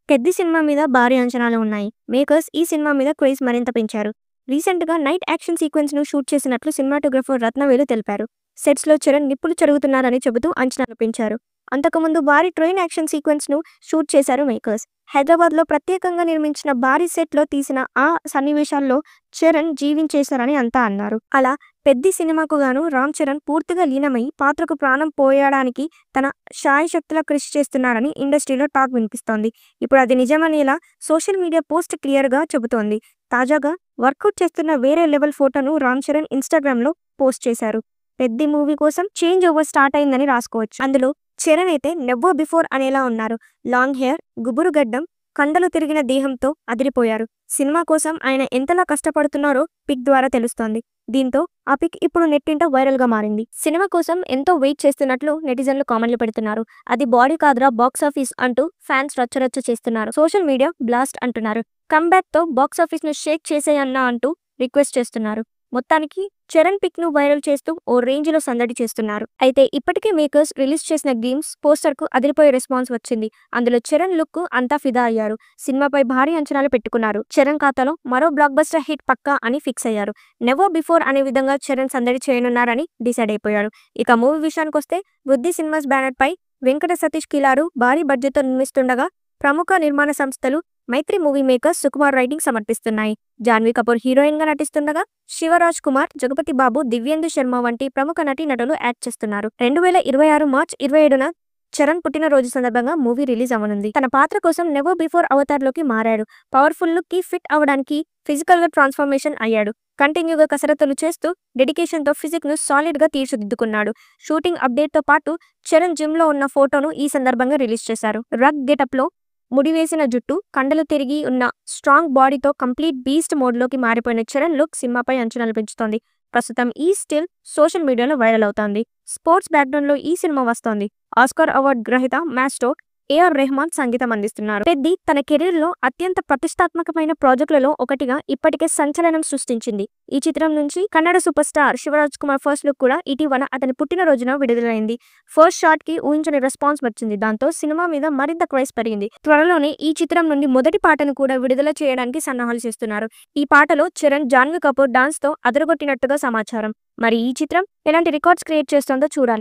'Peddi' cinema మీద భారీ అంచనాలు ఉన్నాయి. మేకర్స్ ఈ సినిమా మీద క్రేజ్ మరింత పెంచారు. రీసెంట్‌గా నైట్ యాక్షన్ సీక్వెన్స్‌ను షూట్ చేసినట్లు సినిమాటోగ్రఫర్ రత్నవేలు తెలిపారు. సెట్స్‌లో చరణ్ నిప్పులు చెరుగుతున్నారని చెబుతూ అంచనాలు పెంచారు. అంతకుముందు భారీ ట్రైన్ యాక్షన్ సీక్వెన్స్‌ను షూట్ చేశారు మేకర్స్. హైదరాబాద్‌లో ప్రత్యేకంగా నిర్మించిన భారీ సెట్‌లో తీసిన ఆ సన్నివేశాల్లో చరణ్ జీవించేశారని అంతా అన్నారు. అలా 'పెద్ది' సినిమాకు గాను రామ్ చరణ్ పూర్తిగా లీనమై పాత్రకు ప్రాణం పోయడానికి తన శాయశక్తులా కృషి చేస్తున్నారని ఇండస్ట్రీలో టాక్ వినిపిస్తోంది. ఇప్పుడు అది నిజమనేలా సోషల్ మీడియా పోస్ట్ క్లియర్‌గా చెబుతోంది. తాజాగా వర్కౌట్ చేస్తున్న వేరే లెవెల్ ఫోటోను రామ్ చరణ్ ఇన్‌స్టాగ్రామ్‌లో పోస్ట్ చేశారు. 'పెద్ది' మూవీ కోసం చేంజ్ ఓవర్ స్టార్ట్ అయిందని రాసుకోవచ్చు. అందులో చరణ్ అయితే నెవర్ బిఫోర్ అనేలా ఉన్నారు. లాంగ్ హెయిర్, గుబురు గడ్డం, కండలు తిరిగిన దేహంతో అదిరిపోయారు. సినిమా కోసం ఆయన ఎంతలా కష్టపడుతున్నారో పిక్ ద్వారా తెలుస్తోంది. దీంతో ఆ పిక్ ఇప్పుడు నెట్టింట వైరల్‌గా మారింది. సినిమా కోసం ఎంతో వెయిట్ చేస్తున్నట్లు నెటిజన్లు కామెంట్లు పెడుతున్నారు. అది బాడీ కాదురా బాక్సాఫీస్ అంటూ ఫ్యాన్స్ రచ్చరచ్చ చేస్తున్నారు. సోషల్ మీడియా బ్లాస్ట్ అంటున్నారు. కమ్‌బ్యాక్‌తో బాక్సాఫీస్‌ను షేక్ చేసేయన్నా అంటూ రిక్వెస్ట్ చేస్తున్నారు. మొత్తానికి చరణ్ పిక్ ను వైరల్ చేస్తూ ఓ రేంజ్ లో సందడి చేస్తున్నారు. అయితే ఇప్పటికే మేకర్స్ రిలీజ్ చేసిన గేమ్స్ పోస్టర్ కు అదిరిపోయే రెస్పాన్స్ వచ్చింది. అందులో చరణ్ లుక్ కు అంతా ఫిదా అయ్యారు. సినిమాపై భారీ అంచనాలు పెట్టుకున్నారు. చరణ్ ఖాతాలో మరో బ్లాక్ బస్టర్ హిట్ పక్కా అని ఫిక్స్ అయ్యారు. నెవర్ బిఫోర్ అనే విధంగా చరణ్ సందడి చేయనున్నారని డిసైడ్ అయిపోయాడు. ఇక మూవీ విషయానికొస్తే వృద్ధి సినిమాస్ బ్యానర్ పై వెంకట సతీష్ కిలారు భారీ బడ్జెట్ తో నిర్మిస్తుండగా ప్రముఖ నిర్మాణ సంస్థలు Mythri movie makers Sukumar writing సమర్పిస్తున్నాయి. జాన్వీ కపూర్ హీరోయిన్ గా నటిస్తుండగా శివరాజ్ కుమార్, జగపతి బాబు, దివ్యేందు శర్మ వంటి ప్రముఖ నటీనటులు యాక్ట్ చేస్తున్నారు. 2026 మార్చి 27న చరణ్ పుట్టినరోజు సందర్భంగా మూవీ రిలీజ్ అవ్వనుంది. తన పాత్ర కోసం నెవర్ బిఫోర్ అవతార్ లోకి మారాడు. పవర్ఫుల్ లుక్ కి ఫిట్ అవడానికి ఫిజికల్ గా ట్రాన్స్ఫర్మేషన్ అయ్యాడు. కంటిన్యూగా కసరత్తులు చేస్తూ డెడికేషన్ తో ఫిజిక్ ను సాలిడ్ గా తీర్చిదిద్దుకున్నాడు. షూటింగ్ అప్డేట్ తో పాటు చరణ్ జిమ్ లో ఉన్న ఫోటోను ఈ సందర్భంగా రిలీజ్ చేశారు. రగ్ గెటప్ లో ముడివేసిన జుట్టు, కండలు తిరిగి ఉన్న స్ట్రాంగ్ బాడీతో కంప్లీట్ బీస్ట్ మోడ్లోకి మారిపోయిన చరణ్ లుక్ సినిమాపై అంచనాలు పెంచుతోంది. ప్రస్తుతం ఈ స్టిల్ సోషల్ మీడియాలో వైరల్ అవుతోంది. స్పోర్ట్స్ బ్యాక్గ్రౌండ్ లో ఈ సినిమా వస్తోంది. ఆస్కార్ అవార్డు గ్రహీత మాస్టో ఏఆర్ రెహమాన్ సంగీతం అందిస్తున్నారు. 'పెద్ది' తన కెరీర్ లో అత్యంత ప్రతిష్టాత్మకమైన ప్రాజెక్టులలో ఒకటిగా ఇప్పటికే సంచలనం సృష్టించింది. ఈ చిత్రం నుంచి Kannada super star Shivaraj Kumar first look కూడా ఇటీవల అతని పుట్టినరోజున విడుదలైంది. ఫస్ట్ షాట్ కి ఊహించని రెస్పాన్స్ వచ్చింది. దాంతో సినిమా మీద మరింత క్రేజ్ పెరిగింది. త్వరలోనే ఈ చిత్రం నుండి మొదటి పాటను కూడా విడుదల చేయడానికి సన్నాహాలు చేస్తున్నారు. ఈ పాటలో చరణ్, జాన్వీ కపూర్ డాన్స్ తో అదరగొట్టినట్టుగా సమాచారం. మరి ఈ చిత్రం ఎలాంటి రికార్డ్స్ క్రియేట్ చేస్తుందో చూడాలి.